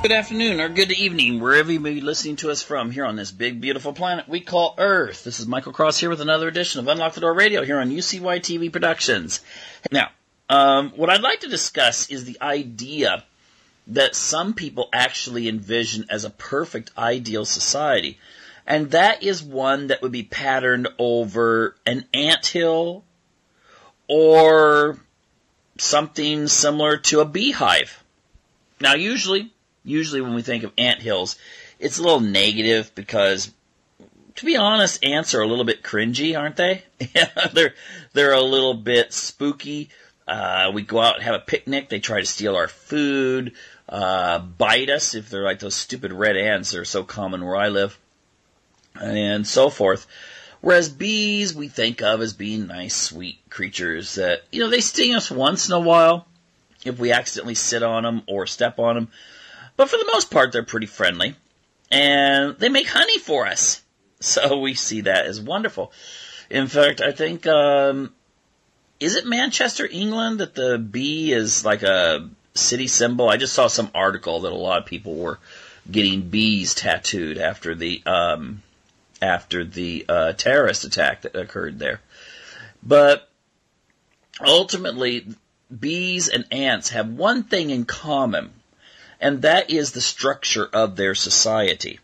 good afternoon, or good evening, wherever you may be listening to us from here on this big, beautiful planet we call Earth. This is Michael Cross here with another edition of Unlock the Door Radio here on UCY TV Productions. Now, what I'd like to discuss is the idea that some people actually envision as a perfect ideal society. And that is one that would be patterned over an anthill or something similar to a beehive. Now, usually when we think of anthills, it's a little negative because, to be honest, ants are a little bit cringy, aren't they? They're a little bit spooky. We go out and have a picnic. They try to steal our food, bite us if they're like those stupid red ants that are so common where I live, and so forth. Whereas bees we think of as being nice, sweet creatures that, they sting us once in a while if we accidentally sit on them or step on them. But for the most part, they're pretty friendly. And they make honey for us. So we see that as wonderful. In fact, I think, is it Manchester, England, that the bee is like a city symbol? I just saw some article that a lot of people were getting bees tattooed after the terrorist attack that occurred there. But ultimately, bees and ants have one thing in common, and that is the structure of their society.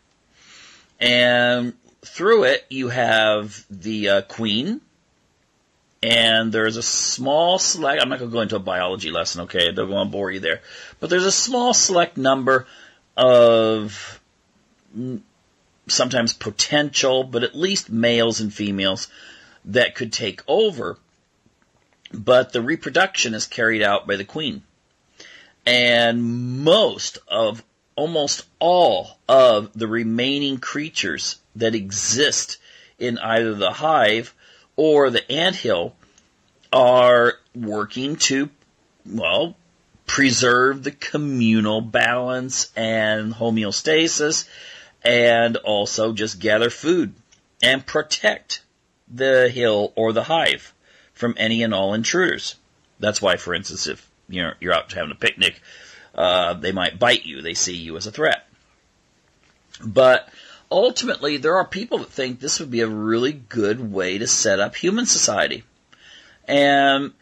And through it, you have the queen, and there's a small select, I'm not going to go into a biology lesson, okay, I don't want to bore you there, but there's a small select number of sometimes potential, but at least males and females that could take over, but the reproduction is carried out by the queen. And almost all of the remaining creatures that exist in either the hive or the anthill are working to, preserve the communal balance and homeostasis, and also just gather food and protect the hill or the hive from any and all intruders. That's why, for instance, if you're out having a picnic, they might bite you. They see you as a threat. But ultimately, there are people that think this would be a really good way to set up human society. And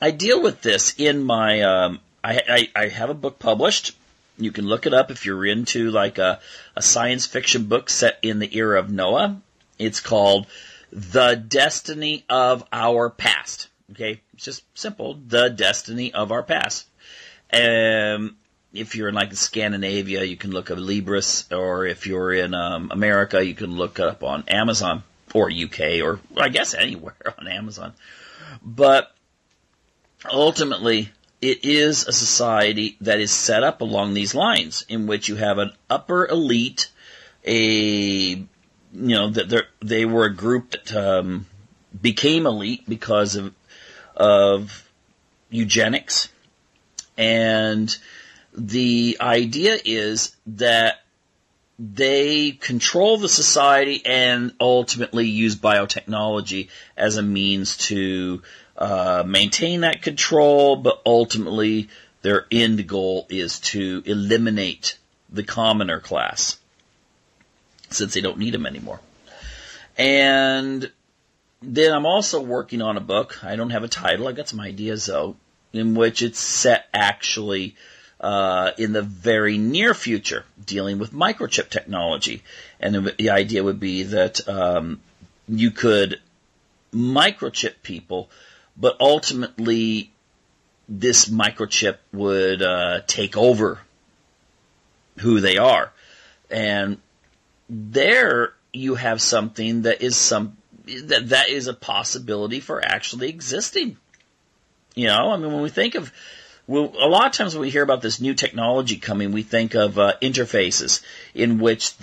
I deal with this in my, I have a book published. You can look it up if you're into like a science fiction book set in the era of Noah. It's called The Destiny of Our Past. Okay, it's just simple, The Destiny of Our Past. If you're in like Scandinavia, you can look up Libris, or if you're in America, you can look it up on Amazon, or UK, or I guess anywhere on Amazon. But ultimately, it is a society that is set up along these lines, in which you have an upper elite, they were a group that became elite because of eugenics. And the idea is that they control the society and ultimately use biotechnology as a means to maintain that control, but ultimately their end goal is to eliminate the commoner class, since they don't need them anymore. And then I'm also working on a book. I don't have a title. I've got some ideas, though, in which it's set actually in the very near future, dealing with microchip technology. And the idea would be that you could microchip people, but ultimately this microchip would take over who they are. And there you have something that is that is a possibility for actually existing. When we think of, a lot of times when we hear about this new technology coming, we think of interfaces in which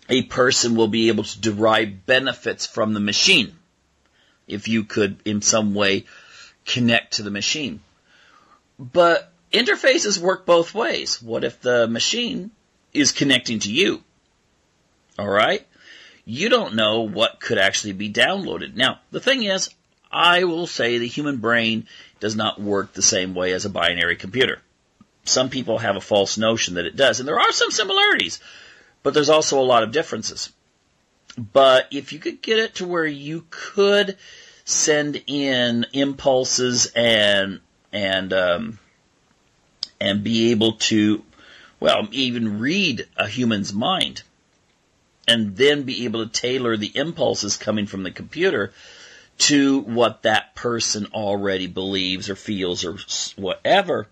a person will be able to derive benefits from the machine if you could in some way connect to the machine. But interfaces work both ways. What if the machine is connecting to you? All right? You don't know what could actually be downloaded. Now, the thing is, I will say the human brain does not work the same way as a binary computer. some people have a false notion that it does. And there are some similarities, but there's also a lot of differences. But if you could get it to where you could send in impulses and be able to, well, even read a human's mind, and then be able to tailor the impulses coming from the computer to what that person already believes or feels or whatever,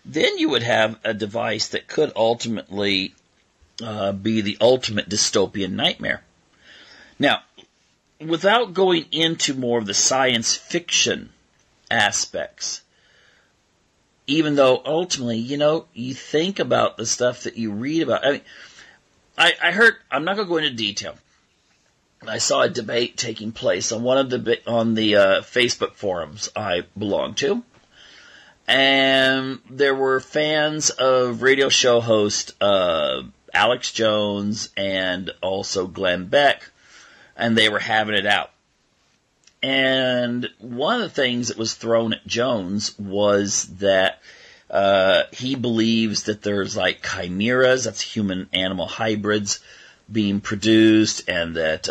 then you would have a device that could ultimately be the ultimate dystopian nightmare. Now, without going into more of the science fiction aspects, even though ultimately, you think about the stuff that you read about. I mean, I heard, I'm not going to go into detail. I saw a debate taking place on on the Facebook forums I belong to. And there were fans of radio show host Alex Jones and also Glenn Beck, and they were having it out. And one of the things that was thrown at Jones was that he believes that there's like chimeras, that's human-animal hybrids, being produced, and that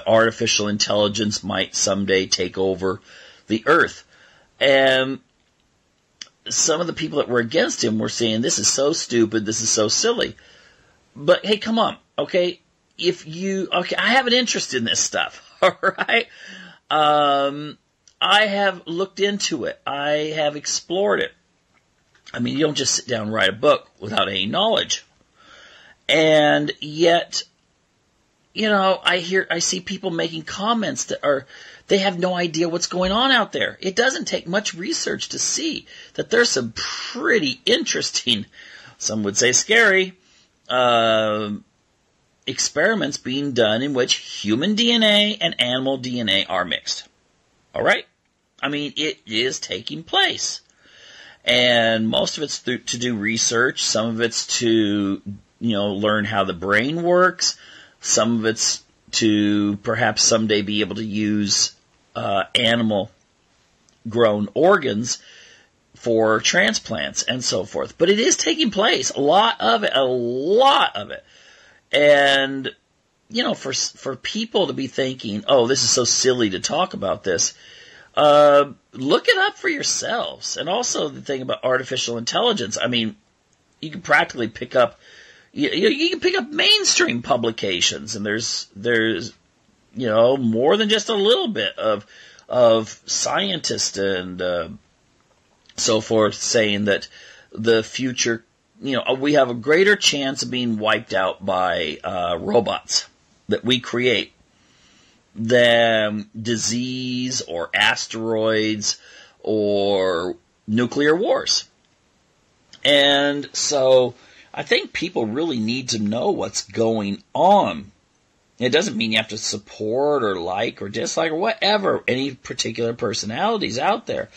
artificial intelligence might someday take over the earth. And some of the people that were against him were saying, this is so stupid, this is so silly. But hey, come on, okay? I have an interest in this stuff, alright? I have looked into it. I have explored it. I mean, you don't just sit down and write a book without any knowledge. And yet, I see people making comments that they have no idea what's going on out there. It doesn't take much research to see that there's some pretty interesting, some would say scary, experiments being done in which human DNA and animal DNA are mixed. All right? I mean, it is taking place. And most of it's to do research. Some of it's to, learn how the brain works. Some of it's to perhaps someday be able to use animal-grown organs for transplants and so forth. But it is taking place. A lot of it. And, for people to be thinking, oh, this is so silly to talk about this, look it up for yourselves. And also the thing about artificial intelligence, I mean, you can practically pick up, you can pick up mainstream publications, and there's more than just a little bit of scientists and so forth saying that the future, we have a greater chance of being wiped out by robots that we create than disease or asteroids or nuclear wars. And so I think people really need to know what's going on. It doesn't mean you have to support or like or dislike or whatever any particular personalities out there.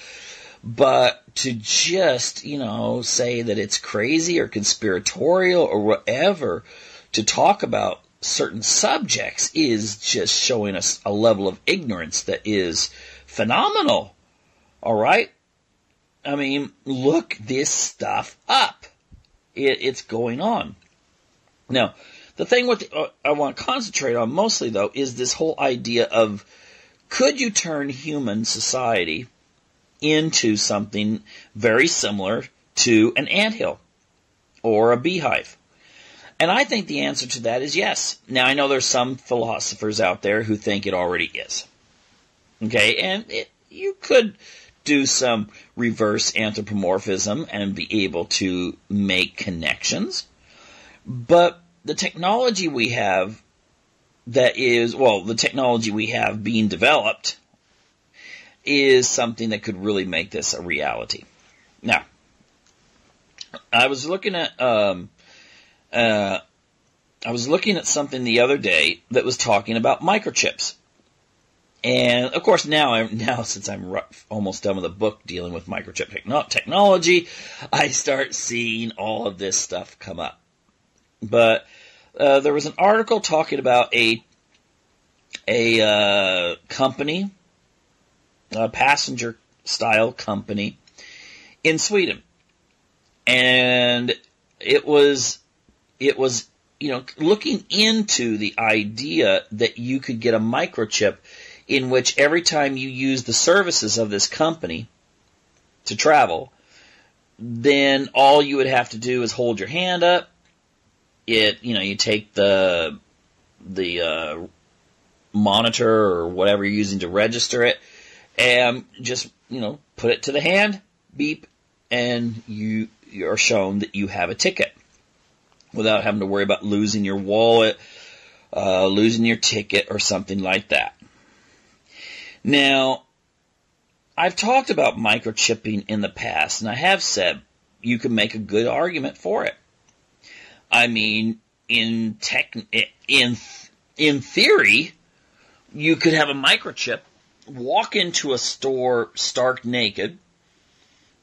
But to just, say that it's crazy or conspiratorial or whatever to talk about certain subjects is just showing us a level of ignorance that is phenomenal. All right? I mean, look this stuff up. It's going on. Now, the thing I want to concentrate on mostly, though, is this whole idea of, could you turn human society into something very similar to an anthill or a beehive? And I think the answer to that is yes. Now, I know there's some philosophers out there who think it already is. Okay, and you could do some reverse anthropomorphism and be able to make connections. But the technology we have the technology we have being developed is something that could really make this a reality. Now, I was looking at something the other day that was talking about microchips. And, of course, now since I'm almost done with a book dealing with microchip technology, I start seeing all of this stuff come up. But there was an article talking about a company, a passenger-style company in Sweden. And it was, looking into the idea that you could get a microchip in which every time you use the services of this company to travel, then all you would have to do is hold your hand up. You take the monitor or whatever you're using to register it, and just, put it to the hand, beep, and you're shown that you have a ticket without having to worry about losing your wallet, losing your ticket, or something like that. Now, I've talked about microchipping in the past, and I have said you can make a good argument for it. I mean, in theory, you could have a microchip, walk into a store stark naked,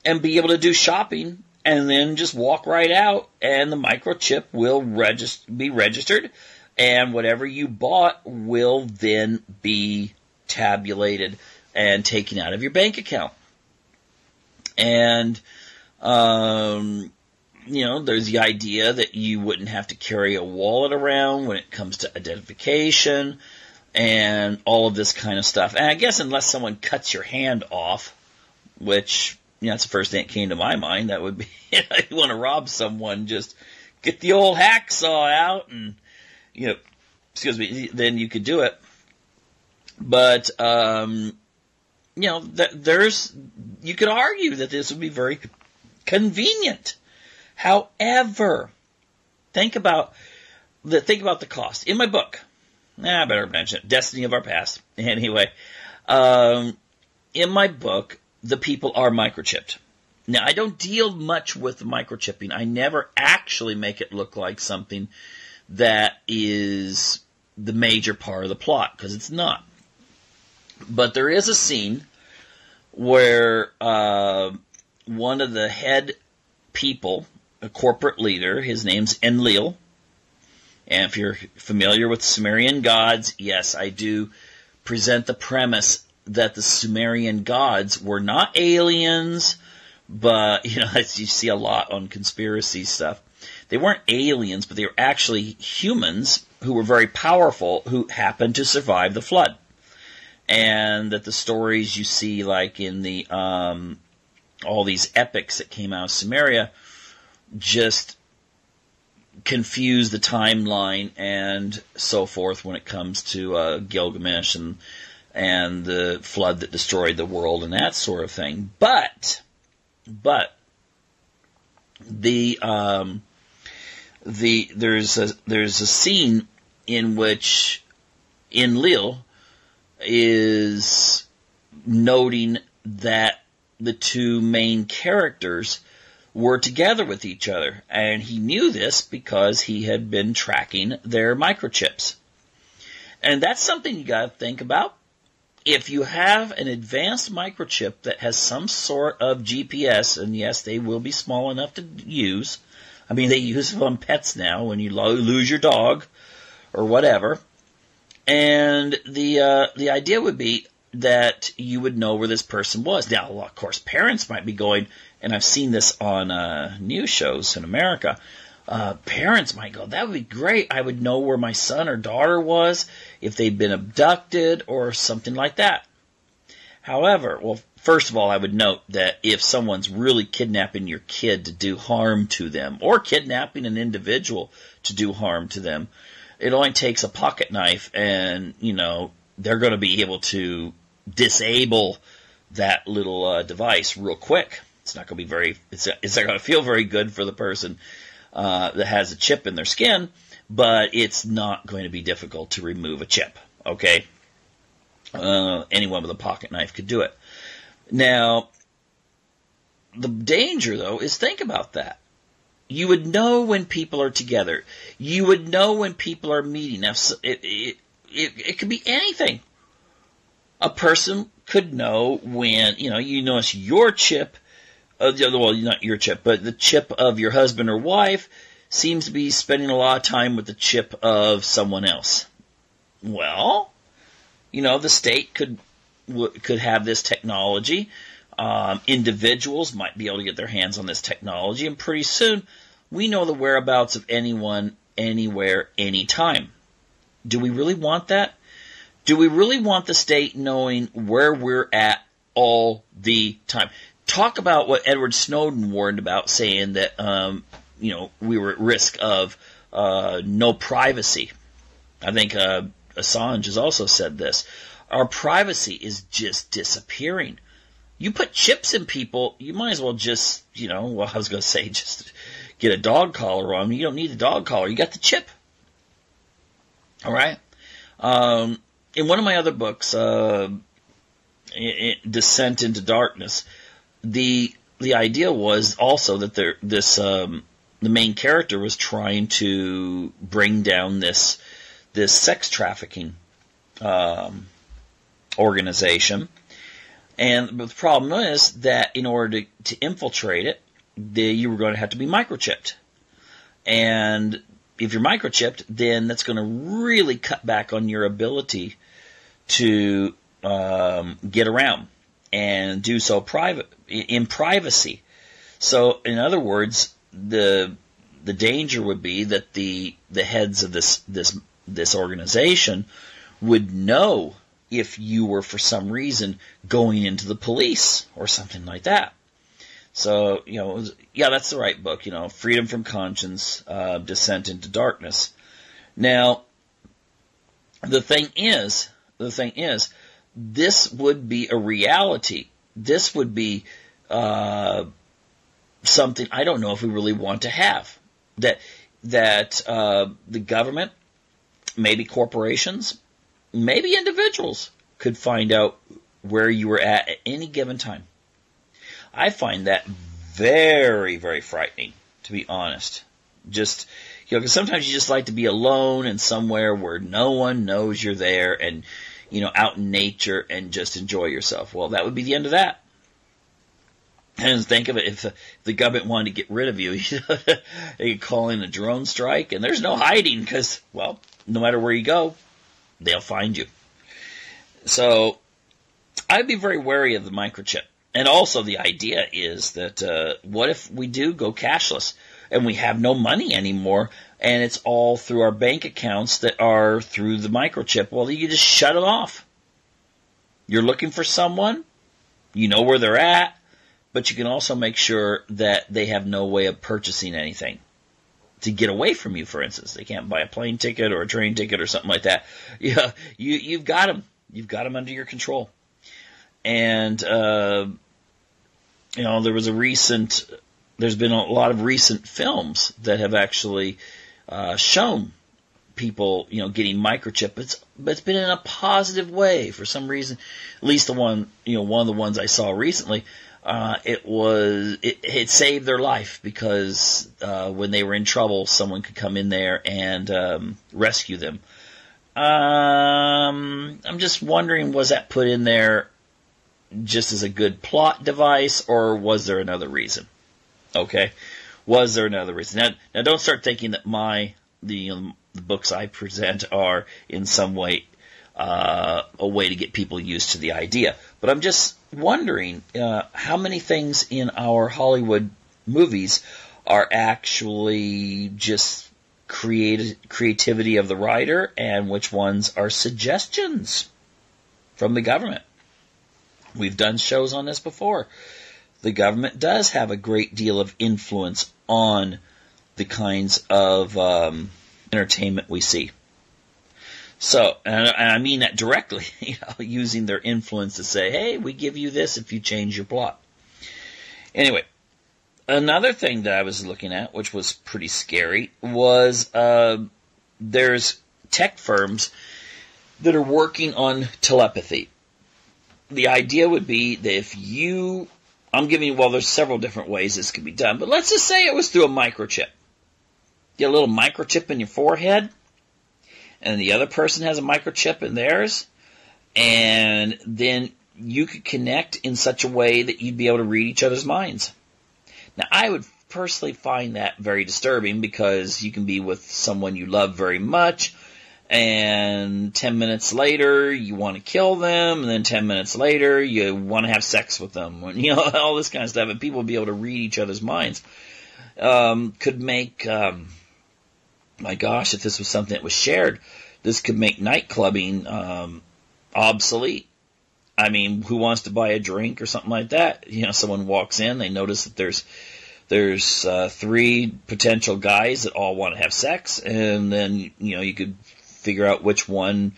and be able to do shopping, and then just walk right out, and the microchip will be registered, and whatever you bought will then be tabulated and taken out of your bank account. And, there's the idea that you wouldn't have to carry a wallet around when it comes to identification and all of this kind of stuff. And I guess unless someone cuts your hand off, which, that's the first thing that came to my mind, that would be, if you want to rob someone, just get the old hacksaw out and, then you could do it. But, you could argue that this would be very convenient. However, think about the cost. In my book, I better mention it, Destiny of Our Past. Anyway, in my book, the people are microchipped. Now, I don't deal much with microchipping. I never actually make it look like something that is the major part of the plot, because it's not. But there is a scene where one of the head people, a corporate leader, his name's Anthill, and if you're familiar with Sumerian gods, yes, I do present the premise that the Sumerian gods were not aliens, but, as you see a lot on conspiracy stuff, they weren't aliens, but they were actually humans who were very powerful, who happened to survive the flood. And that the stories you see, like in the all these epics that came out of Sumeria, just confuse the timeline and so forth when it comes to Gilgamesh and the flood that destroyed the world and that sort of thing. But there's a scene in which Enlil is noting that the two main characters were together with each other, and he knew this because he had been tracking their microchips. And that's something you got to think about. If you have an advanced microchip that has some sort of GPS, and yes, they will be small enough to use. I mean, they use them on pets now when you lose your dog or whatever. And the idea would be that you would know where this person was. Now, of course, parents might be going, and I've seen this on news shows in America, parents might go, that would be great. I would know where my son or daughter was if they'd been abducted or something like that. However, well, first of all, I would note that if someone's really kidnapping your kid to do harm to them, or kidnapping an individual to do harm to them, it only takes a pocket knife and, they're going to be able to disable that little device real quick. It's not going to be it's not going to feel very good for the person that has a chip in their skin, but it's not going to be difficult to remove a chip, okay? Anyone with a pocket knife could do it. Now, the danger, though, is think about that. You would know when people are together. You would know when people are meeting. Now, it could be anything. A person could know when, you notice your chip, well, not your chip, but the chip of your husband or wife seems to be spending a lot of time with the chip of someone else. Well, the state could have this technology. Individuals might be able to get their hands on this technology, and pretty soon we know the whereabouts of anyone, anywhere, anytime. Do we really want that? Do we really want the state knowing where we're at all the time? Talk about what Edward Snowden warned about, saying that we were at risk of no privacy. I think Assange has also said this. Our privacy is just disappearing. You put chips in people, you might as well just, I was going to say just get a dog collar on. You don't need a dog collar. You got the chip. All right? In one of my other books, Descent into Darkness, the idea was also that the main character was trying to bring down this sex trafficking organization, but the problem is that in order to infiltrate it, you were going to have to be microchipped, and if you're microchipped, then that's going to really cut back on your ability to get around and do so in privacy. So, in other words, the danger would be that the heads of this organization would know if you were for some reason going into the police or something like that. So, that's the right book, Freedom from Conscience, Descent into Darkness. Now, the thing is, this would be a reality. This would be something I don't know if we really want to have. That the government, maybe corporations, maybe individuals could find out where you were at any given time. I find that very, very frightening, to be honest. Just, because sometimes you just like to be alone and somewhere where no one knows you're there and, out in nature and just enjoy yourself. Well, that would be the end of that. And think of it, if the government wanted to get rid of you, they could call in a drone strike, and there's no hiding because, well, no matter where you go, they'll find you. So I'd be very wary of the microchip. And also the idea is that what if we do go cashless and we have no money anymore and it's all through our bank accounts that are through the microchip? Well, you just shut it off. You're looking for someone, you know where they're at, but you can also make sure that they have no way of purchasing anything to get away from you, for instance. They can't buy a plane ticket or a train ticket or something like that. Yeah, you've got them. You've got them under your control. And, there's been a lot of recent films that have actually shown people, getting microchipped. But it's been in a positive way for some reason. At least the one, one of the ones I saw recently, it saved their life because when they were in trouble, someone could come in there and rescue them. I'm just wondering, was that put in there just as a good plot device, or was there another reason? Okay, was there another reason? Now don't start thinking that the books I present are in some way a way to get people used to the idea. But I'm just wondering how many things in our Hollywood movies are actually just creativity of the writer, and which ones are suggestions from the government. We've done shows on this before. The government does have a great deal of influence on the kinds of entertainment we see. So, and I mean that directly, using their influence to say, hey, we give you this if you change your plot. Anyway, another thing that I was looking at, which was pretty scary, was there's tech firms that are working on telepathy. The idea would be that there's several different ways this could be done, but let's just say it was through a microchip. Get a little microchip in your forehead, and the other person has a microchip in theirs, and then you could connect in such a way that you'd be able to read each other's minds. Now, I would personally find that very disturbing because you can be with someone you love very much, and 10 minutes later you want to kill them, and then 10 minutes later you want to have sex with them, all this kind of stuff, and people would be able to read each other's minds. Could make, my gosh, if this was something that was shared, this could make night clubbing obsolete. I mean, who wants to buy a drink or something like that? Someone walks in, they notice that there's 3 potential guys that all want to have sex, and then, you could figure out which one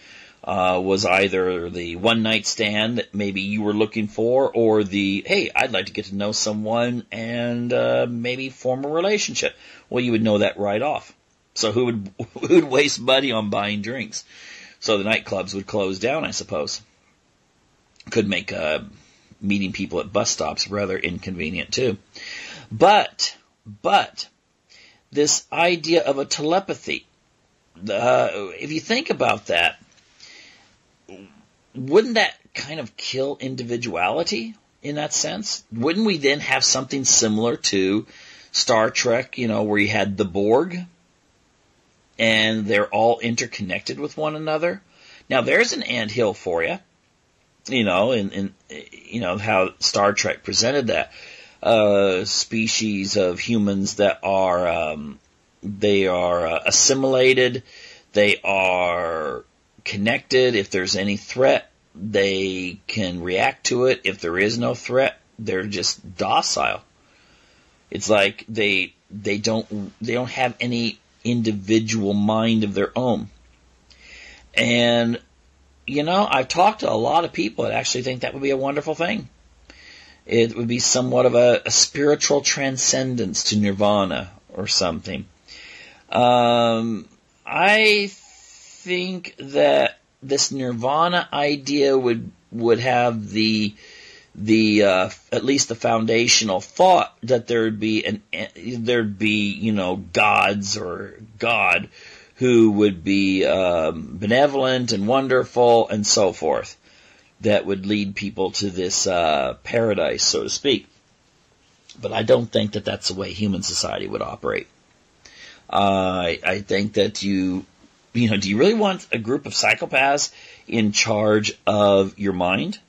was either the one-night stand that maybe you were looking for, or the, hey, I'd like to get to know someone and maybe form a relationship. Well, you would know that right off. So who would waste money on buying drinks? So the nightclubs would close down, I suppose. Could make meeting people at bus stops rather inconvenient too. But this idea of a telepathy, if you think about that, wouldn't that kind of kill individuality in that sense? Wouldn't we then have something similar to Star Trek, where you had the Borg, and they're all interconnected with one another? Now there's an anthill for you. In how Star Trek presented that species of humans that are they are assimilated, they are connected. If there's any threat, they can react to it. If there is no threat, they're just docile. It's like they don't have any individual mind of their own. And I've talked to a lot of people that actually think that would be a wonderful thing. It would be somewhat of a spiritual transcendence to nirvana or something. I think that this nirvana idea would have the at least the foundational thought that there'd be gods or God who would be benevolent and wonderful and so forth, that would lead people to this paradise, so to speak. But I don't think that that's the way human society would operate. I think that do you really want a group of psychopaths in charge of your mind?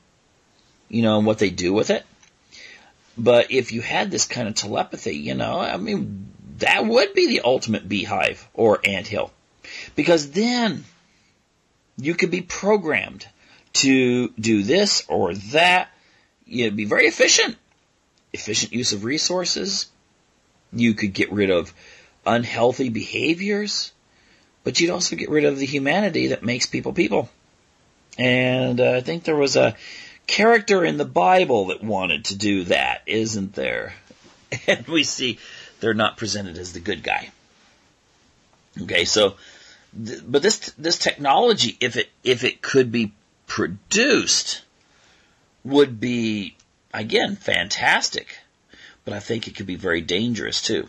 And what they do with it? But if you had this kind of telepathy, that would be the ultimate beehive or anthill. Because then you could be programmed to do this or that. You'd be very efficient. Efficient use of resources. You could get rid of unhealthy behaviors. But you'd also get rid of the humanity that makes people people. And I think there was a character in the Bible that wanted to do that, isn't there? And we see they're not presented as the good guy. Okay, so, but this technology, if it could be produced, would be, again, fantastic. But I think it could be very dangerous too.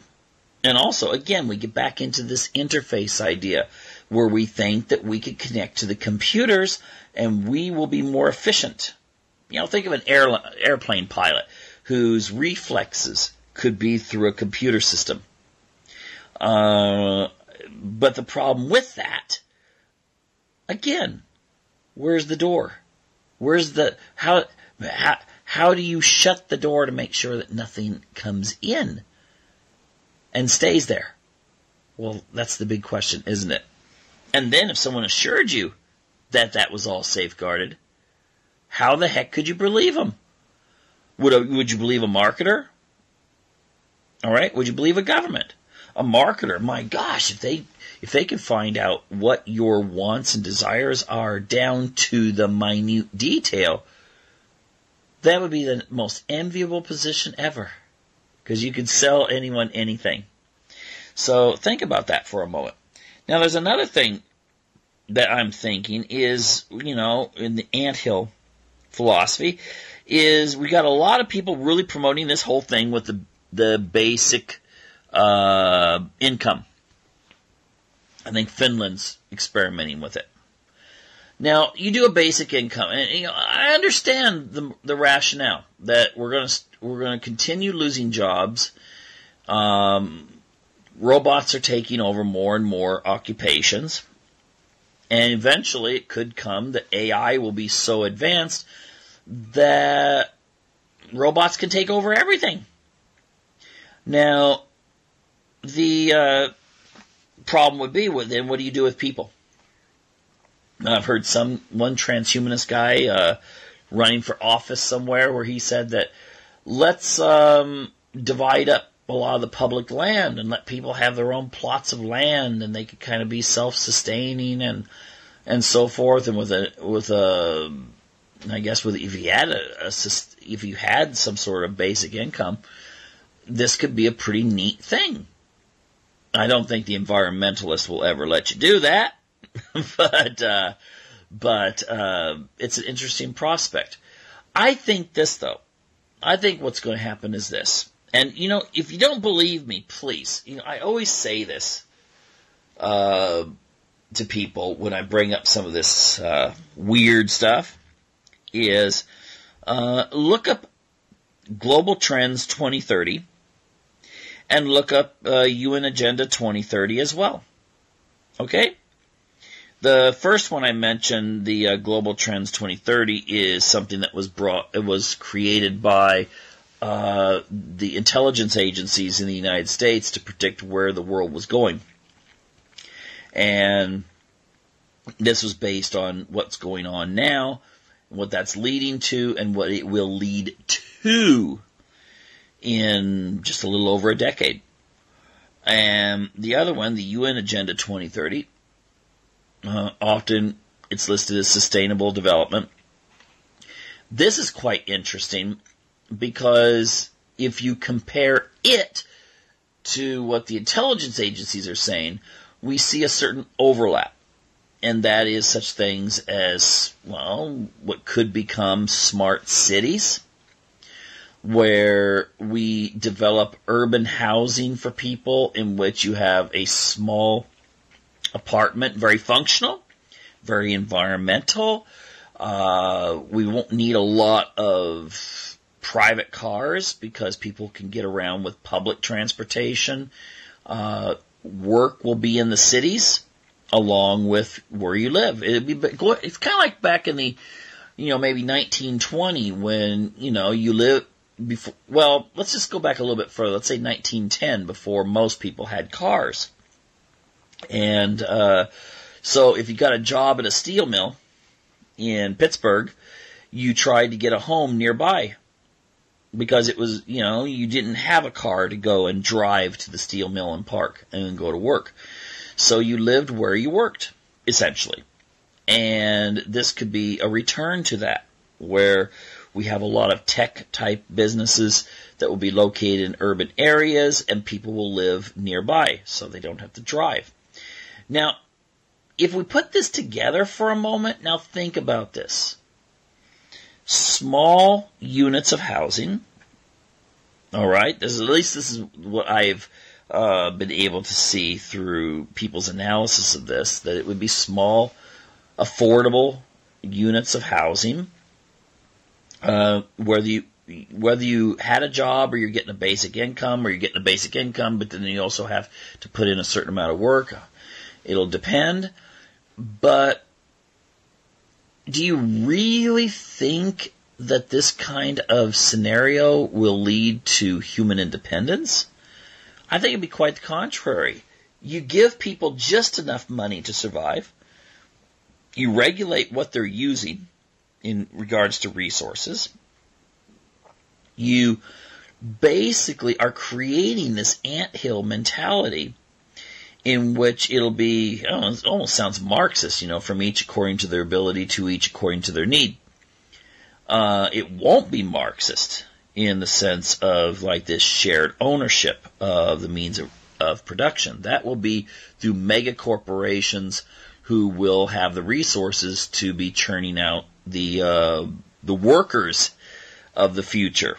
And also, again, we get back into this interface idea where we think that we could connect to the computers and we will be more efficient. Think of an airplane pilot whose reflexes could be through a computer system. But the problem with that, again, where's the door? How do you shut the door to make sure that nothing comes in and stays there? Well, that's the big question, isn't it? And then if someone assured you that that was all safeguarded, how the heck could you believe them? Would you believe a marketer? All right, would you believe a government? A marketer, my gosh, if they could find out what your wants and desires are down to the minute detail, that would be the most enviable position ever, because you could sell anyone anything. So think about that for a moment. Now, there's another thing that I'm thinking is, in the Anthill philosophy, is we got a lot of people really promoting this whole thing with the basic income. I think Finland's experimenting with it. Now, you do a basic income, and I understand the rationale that we're going to continue losing jobs. Robots are taking over more and more occupations, And eventually it could come that AI will be so advanced that robots can take over everything. Now, the problem would be, then what do you do with people? I've heard one transhumanist guy running for office somewhere where he said that let's divide up a lot of the public land and let people have their own plots of land, and they could kind of be self-sustaining and so forth. And if you had some sort of basic income, this could be a pretty neat thing. I don't think the environmentalists will ever let you do that, but it's an interesting prospect. I think this, though. I think what's going to happen is this. And, if you don't believe me, please, I always say this to people when I bring up some of this weird stuff, is look up Global Trends 2030 and look up UN Agenda 2030 as well. Okay? The first one I mentioned, the Global Trends 2030, is something that was created by the intelligence agencies in the United States to predict where the world was going. And this was based on what's going on now, what that's leading to, and what it will lead to in just a little over a decade. And the other one, the UN Agenda 2030, often it's listed as sustainable development. This is quite interesting because if you compare it to what the intelligence agencies are saying, we see a certain overlap. And that is such things as, what could become smart cities, where we develop urban housing for people in which you have a small apartment, very functional, very environmental. We won't need a lot of private cars because people can get around with public transportation. Work will be in the cities along with where you live. It's kind of like back in the, maybe 1920 when, you live before, well, let's just go back a little bit further. Let's say 1910, before most people had cars. And so if you got a job at a steel mill in Pittsburgh, you tried to get a home nearby because it was, you didn't have a car to go and drive to the steel mill and park and then go to work. So you lived where you worked, essentially. And this could be a return to that, where we have a lot of tech-type businesses that will be located in urban areas, and people will live nearby, so they don't have to drive. Now, if we put this together for a moment, now think about this. Small units of housing, all right? At least this is what I've been able to see through people's analysis of this, that it would be small, affordable units of housing, whether you had a job or you're getting a basic income, but then you also have to put in a certain amount of work. It'll depend. But do you really think that this kind of scenario will lead to human independence? I think it'd be quite the contrary. You give people just enough money to survive. You regulate what they're using in regards to resources. You basically are creating this anthill mentality in which it'll be, it almost sounds Marxist, from each according to their ability to each according to their need. It won't be Marxist in the sense of like this shared ownership of the means of production. That will be through mega corporations who will have the resources to be churning out the workers of the future,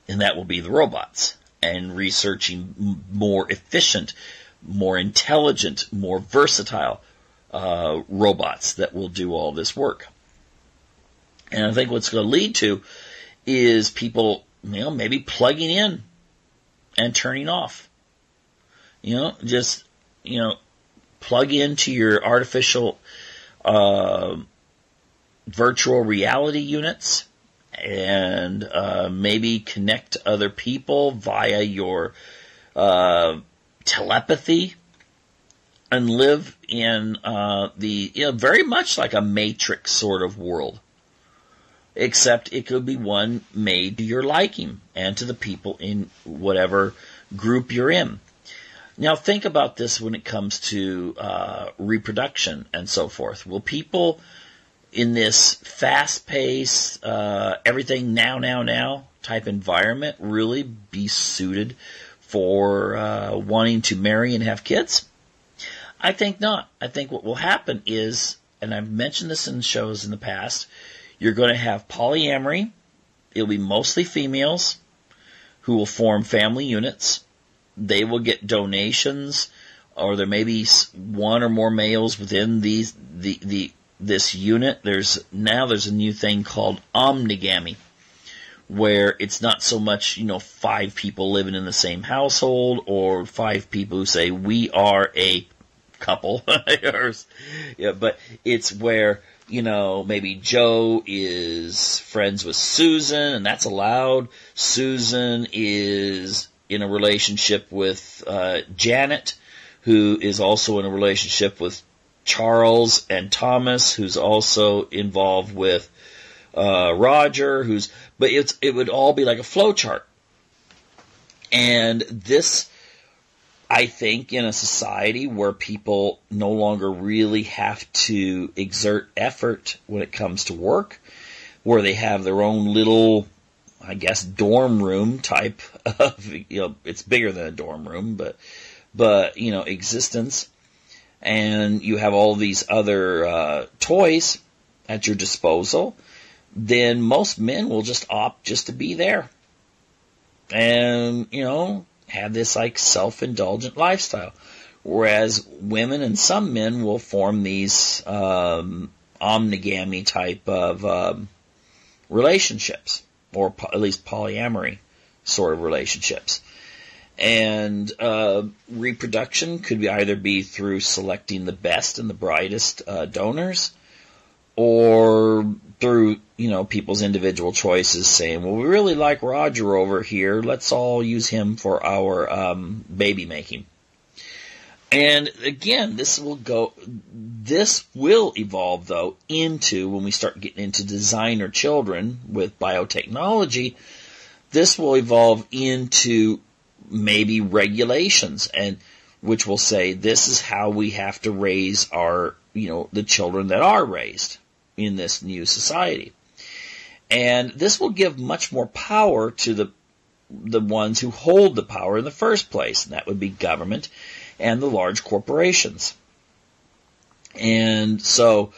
and that will be the robots, and researching more efficient, more intelligent, more versatile robots that will do all this work. And I think what's going to lead to is people, maybe plugging in and turning off. Just plug into your artificial uh, virtual reality units, and maybe connect to other people via your telepathy, and live in very much like a Matrix sort of world. Except it could be one made to your liking and to the people in whatever group you're in. Now think about this when it comes to reproduction and so forth. Will people in this fast-paced, everything now type environment really be suited for wanting to marry and have kids? I think not. I think what will happen is, and I've mentioned this in shows in the past, you're going to have polyamory. It'll be mostly females who will form family units. They will get donations, or there may be one or more males within this unit. There's a new thing called omnigamy, where it's not so much 5 people living in the same household, or 5 people who say we are a couple, but it's where maybe Joe is friends with Susan, and that's allowed. Susan is in a relationship with Janet, who is also in a relationship with Charles and Thomas, who's also involved with Roger, but it would all be like a flowchart. And this, I think, in a society where people no longer really have to exert effort when it comes to work, where they have their own little, I guess, dorm room type of, it's bigger than a dorm room, but existence, and you have all these other toys at your disposal, then most men will just opt just to be there. And, have this like self-indulgent lifestyle. Whereas women and some men will form these omnigamy type of relationships, or at least polyamory sort of relationships. And reproduction could either be through selecting the best and the brightest donors, or through, people's individual choices saying, well, we really like Roger over here. Let's all use him for our baby making. And again, this will evolve, though, into, when we start getting into designer children with biotechnology, this will evolve into maybe regulations, and which will say this is how we have to raise our, the children that are raised in this new society. And this will give much more power to the ones who hold the power in the first place, and that would be government and the large corporations. And so,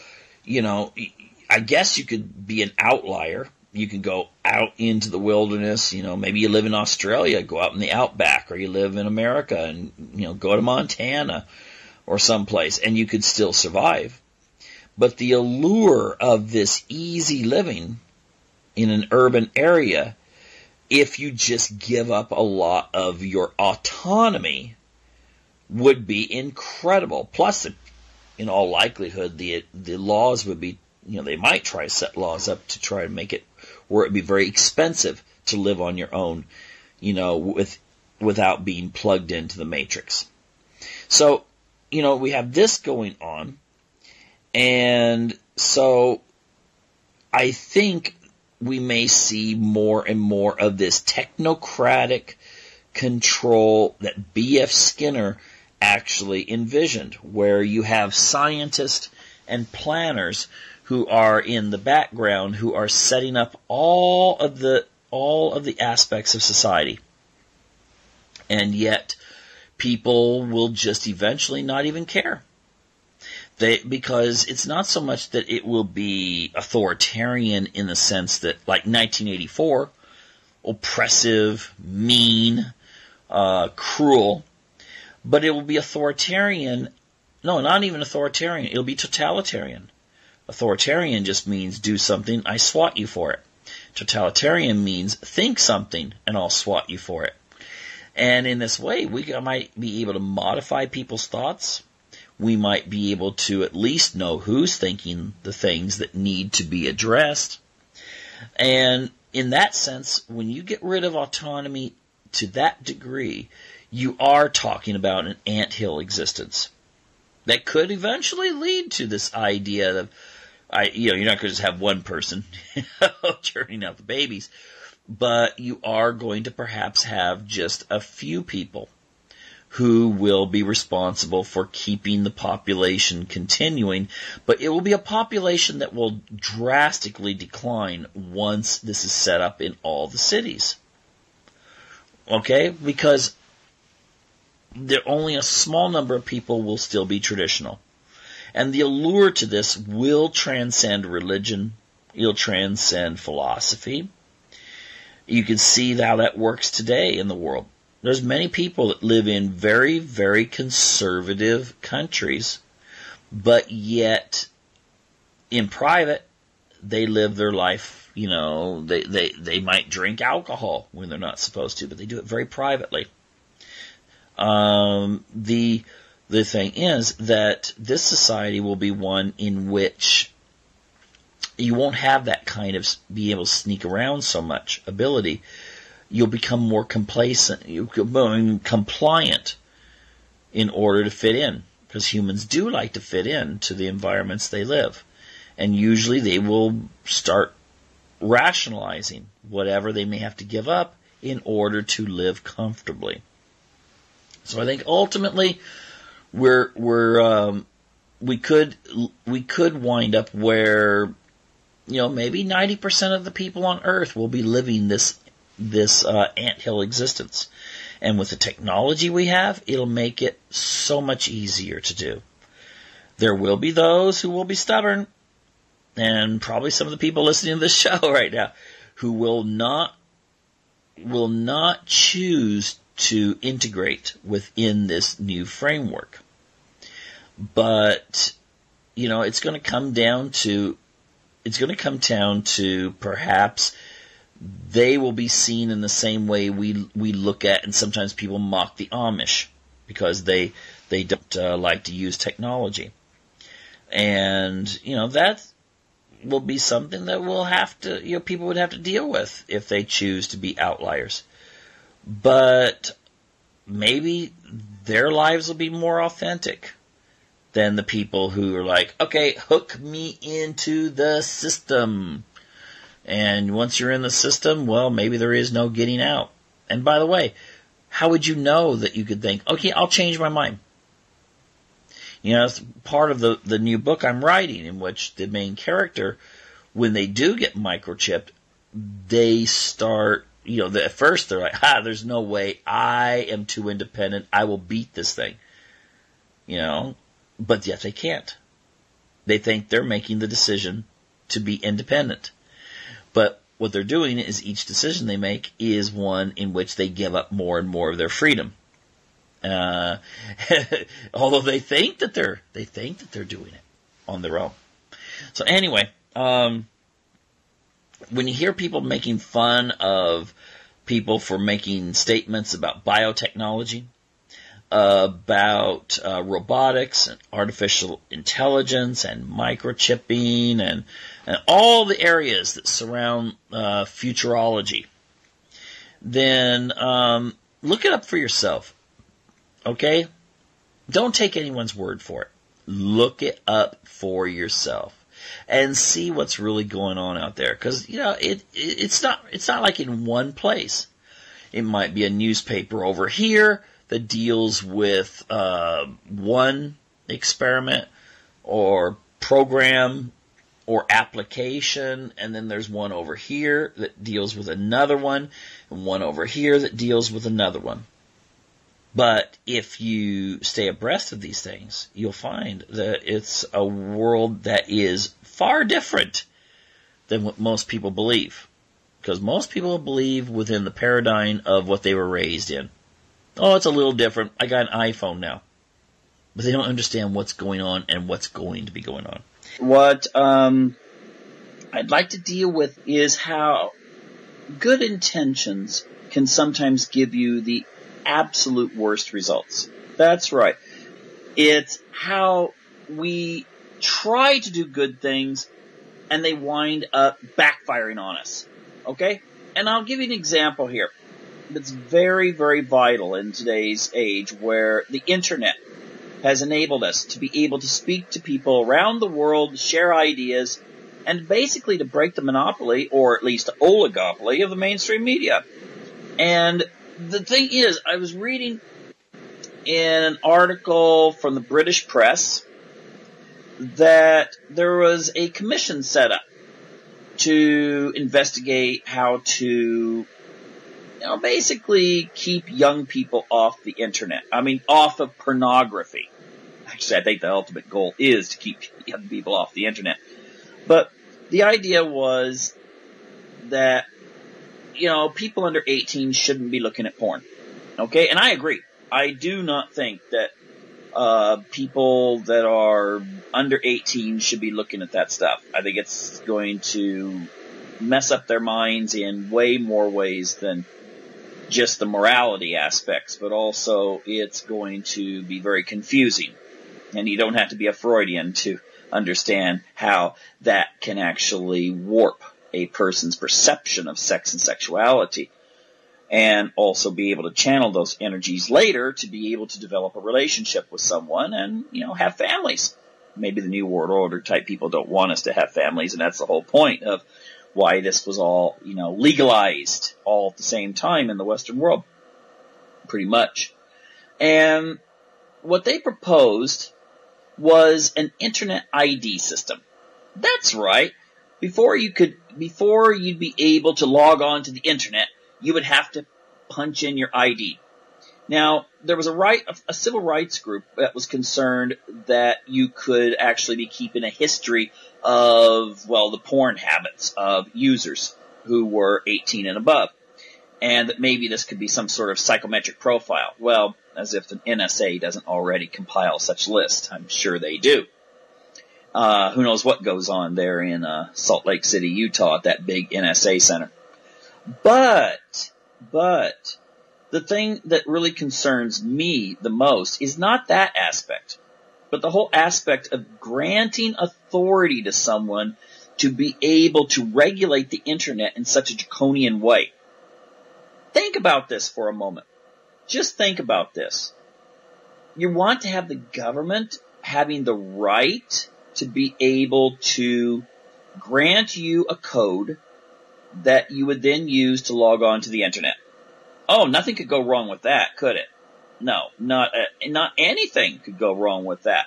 I guess you could be an outlier. You could go out into the wilderness, maybe you live in Australia, go out in the outback, or you live in America and, go to Montana or someplace, and you could still survive. But the allure of this easy living in an urban area, if you just give up a lot of your autonomy, would be incredible. Plus, in all likelihood, the laws would be, they might try to set laws up to try to make it where it would be very expensive to live on your own, without being plugged into the matrix. So, we have this going on. And so I think we may see more and more of this technocratic control that B.F. Skinner actually envisioned, where you have scientists and planners who are in the background, who are setting up all of the aspects of society. And yet people will just eventually not even care. Because it's not so much that it will be authoritarian in the sense that, like 1984, oppressive, mean, cruel, but it will be authoritarian. No, not even authoritarian. It'll be totalitarian. Authoritarian just means do something, I swat you for it. Totalitarian means think something, and I'll swat you for it. And in this way, we might be able to modify people's thoughts. we might be able to at least know who's thinking the things that need to be addressed. And in that sense, when you get rid of autonomy to that degree, you are talking about an anthill existence that could eventually lead to this idea of, you're not going to just have one person churning out the babies, but you are going to perhaps have just a few people who will be responsible for keeping the population continuing, but it will be a population that will drastically decline once this is set up in all the cities. Okay? Because only a small number of people will still be traditional. And the allure to this will transcend religion. It'll transcend philosophy. You can see how that works today in the world. There's many people that live in very, very conservative countries, but yet in private, they live their life, they might drink alcohol when they're not supposed to, but they do it very privately. The thing is that this society will be one in which you won't have that kind of be able to sneak around so much ability. You'll become more complacent, you'll become compliant in order to fit in, because humans do like to fit in to the environments they live. And usually they will start rationalizing whatever they may have to give up in order to live comfortably. So I think ultimately we could wind up where, maybe 90% of the people on Earth will be living this anthill existence. And with the technology we have, it'll make it so much easier to do. There will be those who will be stubborn, and probably some of the people listening to this show right now, who will not choose to integrate within this new framework. But, it's going to come down to perhaps they will be seen in the same way we look at, and sometimes people mock the Amish because they don't like to use technology. And, that will be something that we'll have to, people would have to deal with if they choose to be outliers. But maybe their lives will be more authentic than the people who are like, okay, hook me into the system. And once you're in the system, well, maybe there is no getting out. And by the way, how would you know that you could think, okay, I'll change my mind? It's part of the new book I'm writing, in which the main character, when they do get microchipped, they start, at first they're like, there's no way, I am too independent, I will beat this thing. But yet they can't. They think they're making the decision to be independent. But what they're doing is each decision they make is one in which they give up more and more of their freedom. Although they think that they're doing it on their own. So anyway, when you hear people making fun of people for making statements about biotechnology, about robotics and artificial intelligence and microchipping and all the areas that surround futurology, then look it up for yourself. Okay? Don't take anyone's word for it. Look it up for yourself and see what's really going on out there. Because, it's not like in one place. It might be a newspaper over here that deals with one experiment or program or application, and then there's one over here that deals with another one, and one over here that deals with another one. But if you stay abreast of these things, you'll find that it's a world that is far different than what most people believe. Because most people believe within the paradigm of what they were raised in. Oh, it's a little different. I got an iPhone now. But they don't understand what's going on and what's going to be going on. What I'd like to deal with is how good intentions can sometimes give you the absolute worst results. That's right. It's how we try to do good things and they wind up backfiring on us. Okay? And I'll give you an example here that's very, very vital in today's age, where the internet has enabled us to be able to speak to people around the world, share ideas, and basically to break the monopoly, or at least the oligopoly, of the mainstream media. And the thing is, I was reading in an article from the British press that there was a commission set up to investigate how to, basically keep young people off the internet. I mean, off of pornography. Actually, I think the ultimate goal is to keep young people off the internet. But the idea was that, people under 18 shouldn't be looking at porn. Okay? And I agree. I do not think that people that are under 18 should be looking at that stuff. I think it's going to mess up their minds in way more ways than just the morality aspects, but also it's going to be very confusing. And you don't have to be a Freudian to understand how that can actually warp a person's perception of sex and sexuality, and also be able to channel those energies later to be able to develop a relationship with someone and, have families. Maybe the New World Order type people don't want us to have families, and that's the whole point of why this was all, legalized all at the same time in the Western world, pretty much. And what they proposed was an internet ID system. That's right. Before you'd be able to log on to the internet, you would have to punch in your ID. Now, there was a civil rights group that was concerned that you could actually be keeping a history of, the porn habits of users who were 18 and above, and that maybe this could be some sort of psychometric profile. Well, as if the NSA doesn't already compile such lists. I'm sure they do. Who knows what goes on there in Salt Lake City, Utah, at that big NSA center. But the thing that really concerns me the most is not that aspect, but the whole aspect of granting authority to someone to be able to regulate the internet in such a draconian way. Think about this for a moment. Just think about this. You want to have the government having the right to be able to grant you a code that you would then use to log on to the internet. Oh, nothing could go wrong with that, could it? No, not anything could go wrong with that.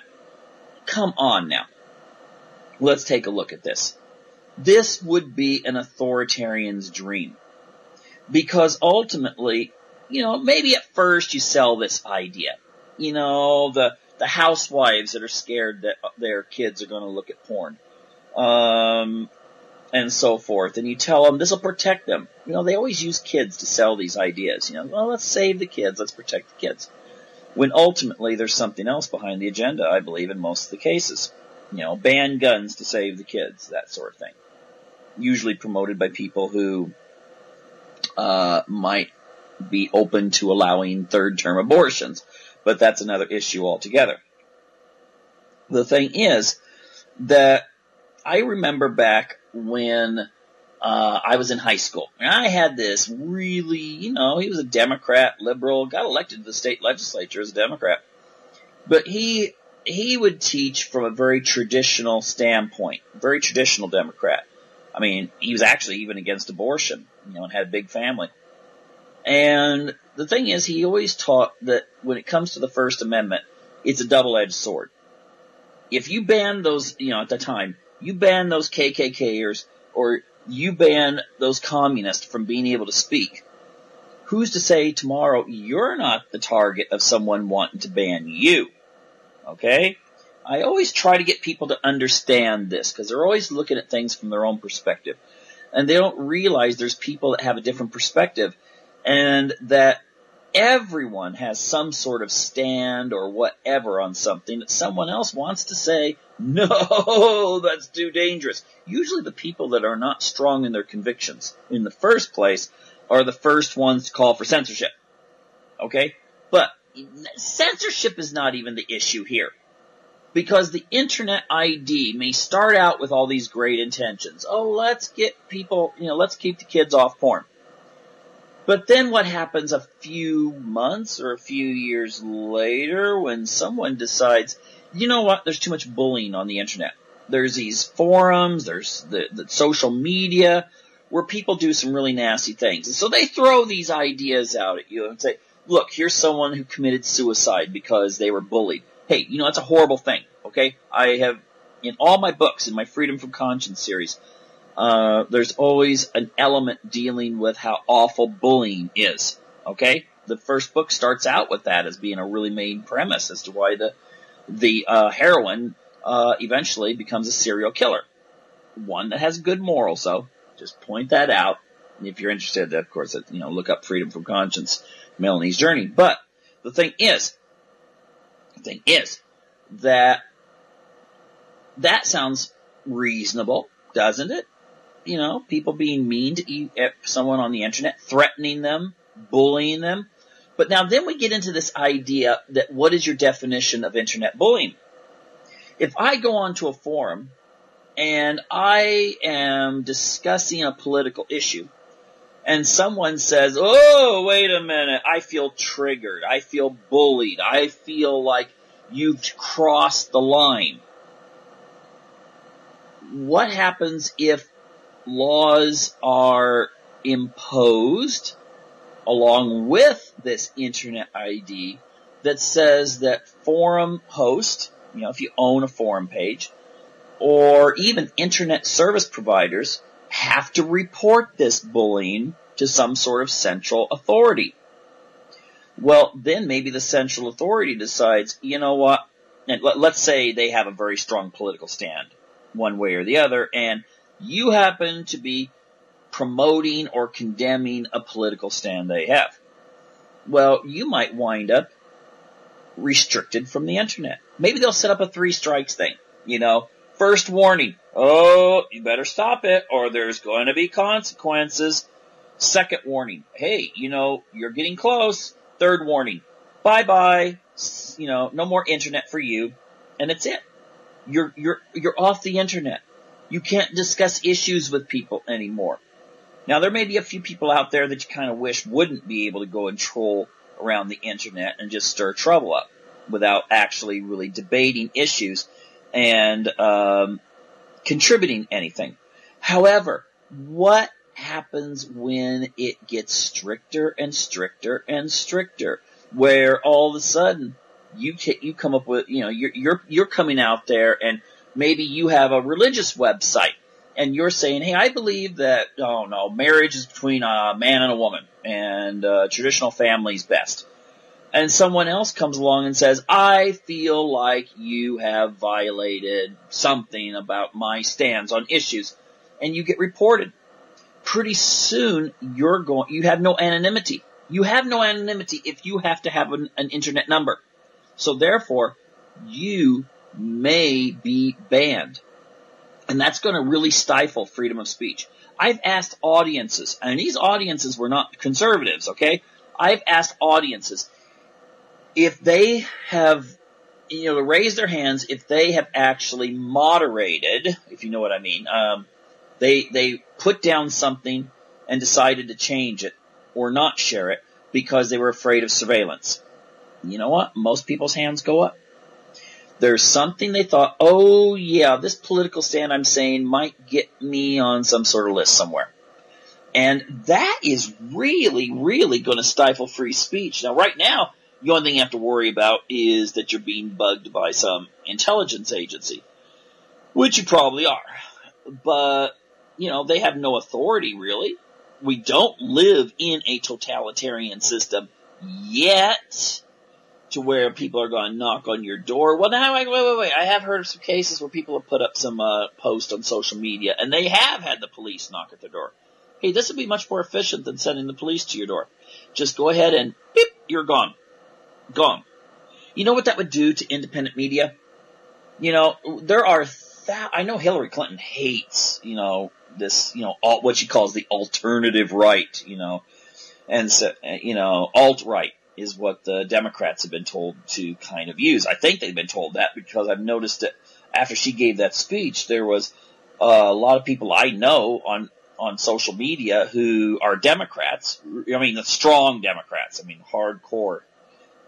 Come on now. Let's take a look at this. This would be an authoritarian's dream. Because ultimately, maybe at first you sell this idea. The housewives that are scared that their kids are going to look at porn. And so forth. And you tell them this will protect them. They always use kids to sell these ideas. Let's save the kids. Let's protect the kids. When ultimately there's something else behind the agenda, I believe, in most of the cases. Ban guns to save the kids, that sort of thing. Usually promoted by people who might be open to allowing third-term abortions. But that's another issue altogether. The thing is that I remember back when I was in high school. And I had this really, he was a Democrat, liberal, got elected to the state legislature as a Democrat. But he would teach from a very traditional standpoint, very traditional Democrat. I mean, he was actually even against abortion, and had a big family. And the thing is, he always taught that when it comes to the First Amendment, it's a double-edged sword. If you ban those, at the time, you ban those KKKers or you ban those communists from being able to speak, who's to say tomorrow you're not the target of someone wanting to ban you? Okay? I always try to get people to understand this because they're always looking at things from their own perspective. And they don't realize there's people that have a different perspective and that everyone has some sort of stand or whatever on something that someone else wants to say, no, that's too dangerous. Usually the people that are not strong in their convictions in the first place are the first ones to call for censorship. Okay? But censorship is not even the issue here. Because the internet ID may start out with all these great intentions. Oh, let's get people, let's keep the kids off porn. But then what happens a few months or a few years later when someone decides, you know what, there's too much bullying on the internet. There's these forums, there's the social media where people do some really nasty things. And so they throw these ideas out at you and say, look, here's someone who committed suicide because they were bullied. Hey, that's a horrible thing, okay? I have, in all my books, in my Freedom from Conscience series, there's always an element dealing with how awful bullying is, okay? The first book starts out with that as being a really main premise as to why the heroine eventually becomes a serial killer. One that has good morals, though. Just point that out. And if you're interested, of course, look up Freedom from Conscience, Melanie's Journey. But the thing is that sounds reasonable, doesn't it? People being mean to someone on the internet, threatening them, bullying them. But now then we get into this idea that what is your definition of internet bullying? If I go onto a forum and I am discussing a political issue and someone says, oh, wait a minute, I feel triggered, I feel bullied, I feel like you've crossed the line. What happens if laws are imposed along with this internet ID that says that forum host, if you own a forum page, or even internet service providers have to report this bullying to some sort of central authority? Well, then maybe the central authority decides, you know what, and let's say they have a very strong political stand, one way or the other, and you happen to be promoting or condemning a political stand they have. Well, you might wind up restricted from the internet. Maybe they'll set up a 3 strikes thing, First warning, oh, you better stop it, or there's going to be consequences. Second warning, hey, you're getting close. Third warning, bye-bye, no more internet for you, and it's it. You're off the internet. You can't discuss issues with people anymore. Now, there may be a few people out there that you kind of wish wouldn't be able to go and troll around the internet and just stir trouble up without actually really debating issues and contributing anything. However, what happens when it gets stricter and stricter and stricter, where all of a sudden you come up with, you're coming out there and maybe you have a religious website and you're saying, hey, I believe that, marriage is between a man and a woman and traditional family's best. And someone else comes along and says, I feel like you have violated something about my stands on issues, and you get reported. Pretty soon, you have no anonymity. You have no anonymity if you have to have an internet number. So therefore, you may be banned. And that's going to really stifle freedom of speech. I've asked audiences, and these audiences were not conservatives, okay? I've asked audiences if they have, raised their hands if they have actually moderated, if you know what I mean. They put down something and decided to change it or not share it because they were afraid of surveillance. You know what? Most people's hands go up. There's something they thought, oh yeah, this political stand I'm saying might get me on some sort of list somewhere. And that is really, really going to stifle free speech. Now, right now, the only thing you have to worry about is that you're being bugged by some intelligence agency, which you probably are. But, they have no authority, really. We don't live in a totalitarian system yet to where people are going to knock on your door. Well, now, wait. I have heard of some cases where people have put up some posts on social media, and they have had the police knock at their door. Hey, this would be much more efficient than sending the police to your door. Just go ahead and, beep, you're gone. Gone. You know what that would do to independent media? There are I know Hillary Clinton hates, this, what she calls the alternative right, and so, alt-right, is what the Democrats have been told to kind of use. I think they've been told that because I've noticed that after she gave that speech, there was a lot of people I know on social media who are Democrats. I mean, the strong Democrats. I mean, hardcore.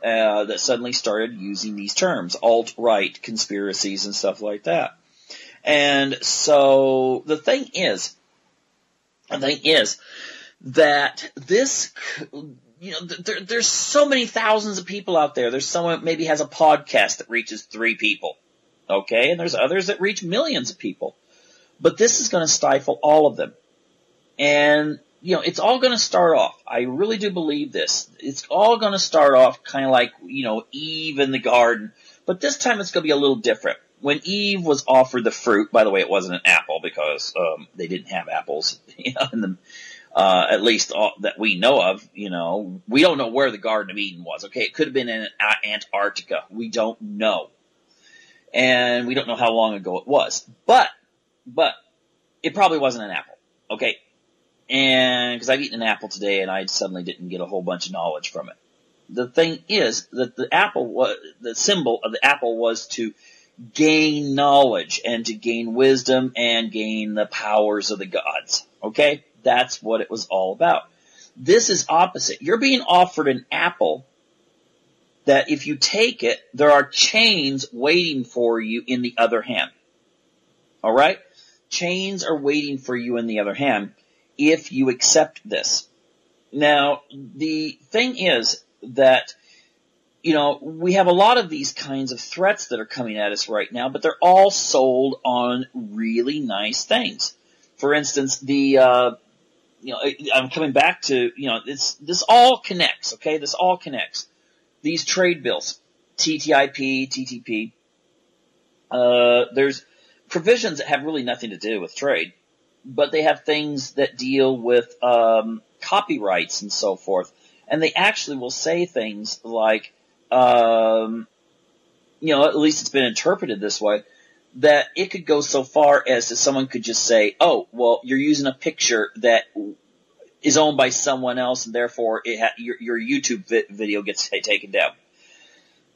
That suddenly started using these terms, alt-right conspiracies and stuff like that. And so the thing is that this, there's so many thousands of people out there. There's someone that maybe has a podcast that reaches 3 people, okay? And there's others that reach millions of people. But this is going to stifle all of them. And, it's all going to start off. I really do believe this. It's all going to start off kind of like, Eve in the garden. But this time it's going to be a little different. When Eve was offered the fruit, by the way, it wasn't an apple because they didn't have apples, at least that we know of. We don't know where the Garden of Eden was. Okay, it could have been in Antarctica. We don't know, and we don't know how long ago it was. But it probably wasn't an apple. Okay, and because I've eaten an apple today, and I suddenly didn't get a whole bunch of knowledge from it. The thing is that the symbol of the apple was to gain knowledge and to gain wisdom and gain the powers of the gods. Okay? That's what it was all about. This is opposite. You're being offered an apple that if you take it, there are chains waiting for you in the other hand. Alright? Chains are waiting for you in the other hand if you accept this. Now, the thing is that we have a lot of these kinds of threats that are coming at us right now, but they're all sold on really nice things. For instance, I'm coming back to, this all connects, okay? This all connects. These trade bills, TTIP, TTP, there's provisions that have really nothing to do with trade, but they have things that deal with, copyrights and so forth. And they actually will say things like, at least it's been interpreted this way, that it could go so far as that someone could just say, oh, well, you're using a picture that is owned by someone else, and therefore your YouTube video gets taken down.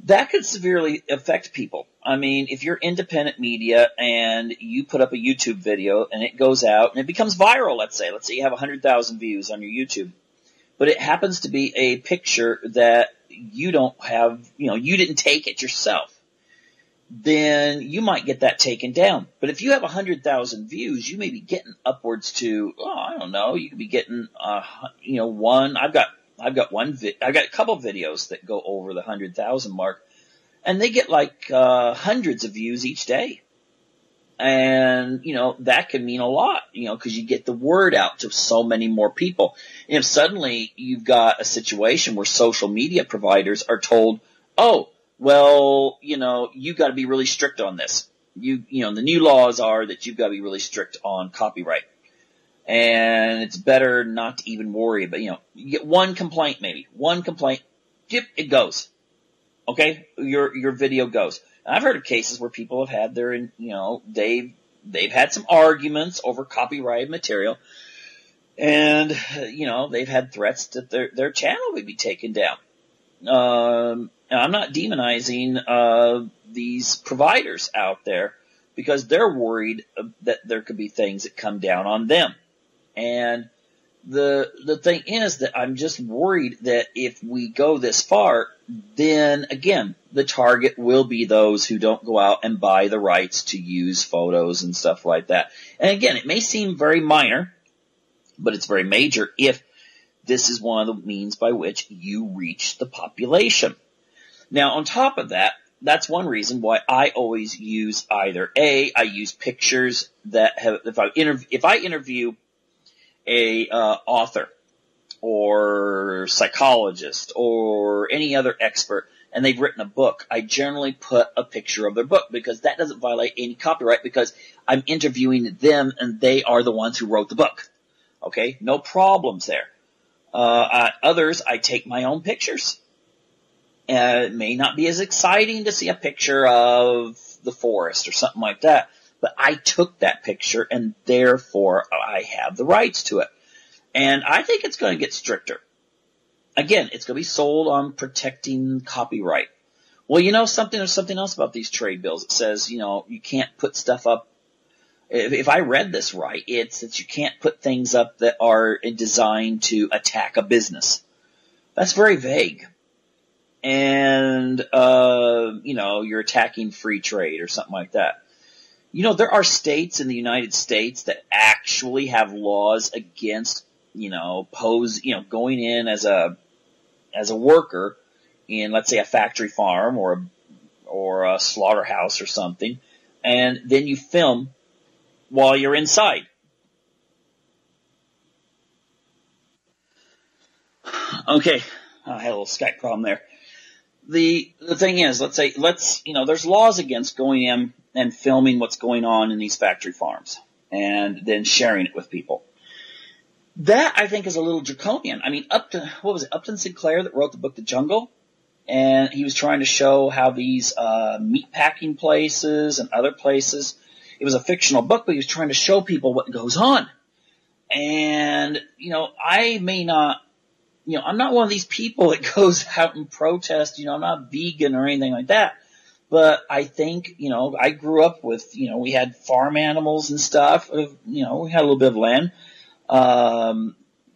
That could severely affect people. I mean, if you're independent media and you put up a YouTube video and it goes out and it becomes viral, let's say you have 100,000 views on your YouTube, but it happens to be a picture that you don't have, you didn't take it yourself, then you might get that taken down. But if you have 100,000 views, you may be getting upwards to, I don't know, you could be getting, one. I've got a couple videos that go over the 100,000 mark, and they get like hundreds of views each day. And, that can mean a lot, because you get the word out to so many more people. And if suddenly you've got a situation where social media providers are told, oh, well, you've got to be really strict on this. The new laws are that you've got to be really strict on copyright. And it's better not to even worry about, you get one complaint, yep, it goes. Okay? Your video goes. And I've heard of cases where people have had they've had some arguments over copyrighted material, and, they've had threats that their channel would be taken down. And I'm not demonizing, these providers out there because they're worried that there could be things that come down on them. And the thing is that I'm just worried that if we go this far, then again, the target will be those who don't go out and buy the rights to use photos and stuff like that. And again, it may seem very minor, but it's very major if this is one of the means by which you reach the population. Now, on top of that, that's one reason why I always use either I use pictures that have, if I interview a author or psychologist or any other expert and they've written a book, I generally put a picture of their book because that doesn't violate any copyright because I'm interviewing them and they are the ones who wrote the book. Okay, no problems there. Others, I take my own pictures. It may not be as exciting to see a picture of the forest or something like that, but I took that picture and therefore I have the rights to it. And I think it's going to get stricter. Again, it's going to be sold on protecting copyright. Well, you know something, there's something else about these trade bills. It says, you know, you can't put stuff up. If I read this right, it's that you can't put things up that are designed to attack a business. That's very vague. And, you know, you're attacking free trade or something like that. You know, there are states in the United States that actually have laws against, you know, going in as a worker in, let's say, a factory farm or a slaughterhouse or something, and then you film while you're inside. Okay, I had a little Skype problem there. The thing is, there's laws against going in and filming what's going on in these factory farms and then sharing it with people. That, I think, is a little draconian. I mean, Upton Sinclair that wrote the book The Jungle? And he was trying to show how these meat packing places and other places, it was a fictional book, but he was trying to show people what goes on. And, you know, I'm not one of these people that goes out and protests. You know, I'm not vegan or anything like that. But I think, you know, I grew up with, you know, we had farm animals and stuff. You know, we had a little bit of land.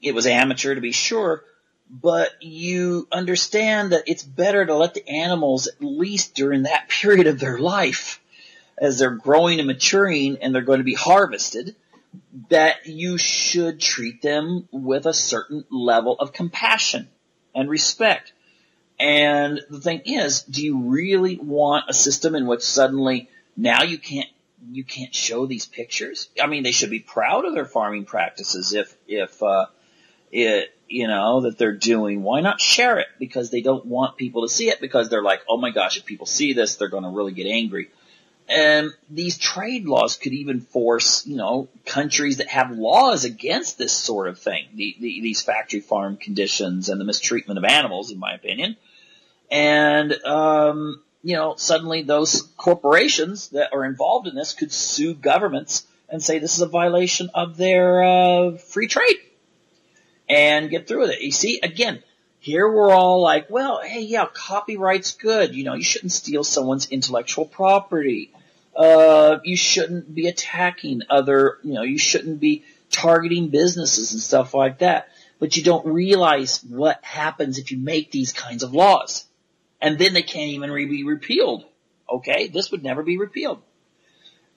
It was amateur, to be sure. But you understand that it's better to let the animals, at least during that period of their life, as they're growing and maturing and they're going to be harvested, that you should treat them with a certain level of compassion and respect. And the thing is, do you really want a system in which suddenly now you can't show these pictures? I mean, they should be proud of their farming practices that they're doing. Why not share it? Because they don't want people to see it, because they're like, oh my gosh, if people see this, they're going to really get angry. And these trade laws could even force, you know, countries that have laws against this sort of thing, these factory farm conditions and the mistreatment of animals, in my opinion. And, you know, suddenly those corporations that are involved in this could sue governments and say this is a violation of their free trade and get through with it. You see, again, here we're all like, well, hey, yeah, copyright's good. You know, you shouldn't steal someone's intellectual property. You shouldn't be attacking you shouldn't be targeting businesses and stuff like that. But you don't realize what happens if you make these kinds of laws. And then they can't even be repealed. Okay? This would never be repealed.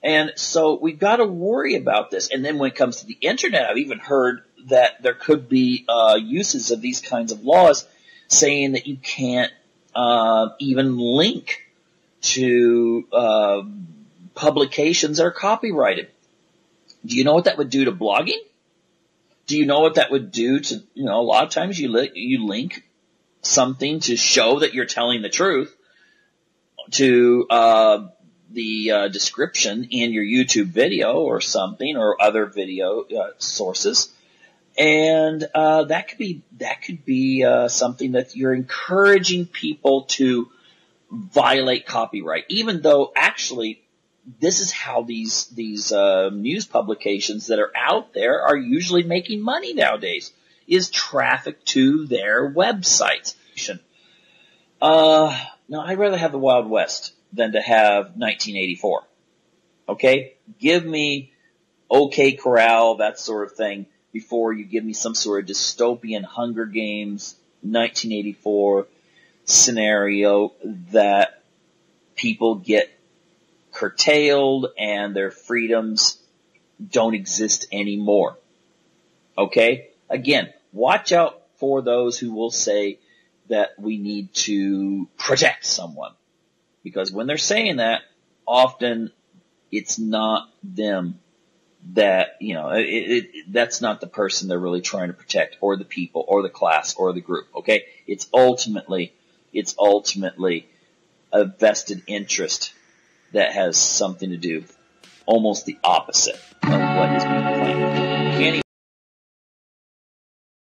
And so we've got to worry about this. And then when it comes to the internet, I've even heard that there could be uses of these kinds of laws saying that you can't even link to publications that are copyrighted. Do you know what that would do to blogging? Do you know what that would do to, you know, a lot of times you link something to show that you're telling the truth to the description in your YouTube video or something, or other video sources. And that could be something that you're encouraging people to violate copyright, even though actually this is how these news publications that are out there are usually making money nowadays, is traffic to their websites. No, I'd rather have the Wild West than to have 1984. Okay? Give me OK Corral, that sort of thing, before you give me some sort of dystopian Hunger Games 1984 scenario that people get curtailed and their freedoms don't exist anymore. Okay? Again, watch out for those who will say that we need to protect someone. Because when they're saying that, often it's not them that, you know, that's not the person they're really trying to protect, or the people, or the class, or the group, okay? It's ultimately a vested interest that has something to do, almost the opposite of what is being claimed.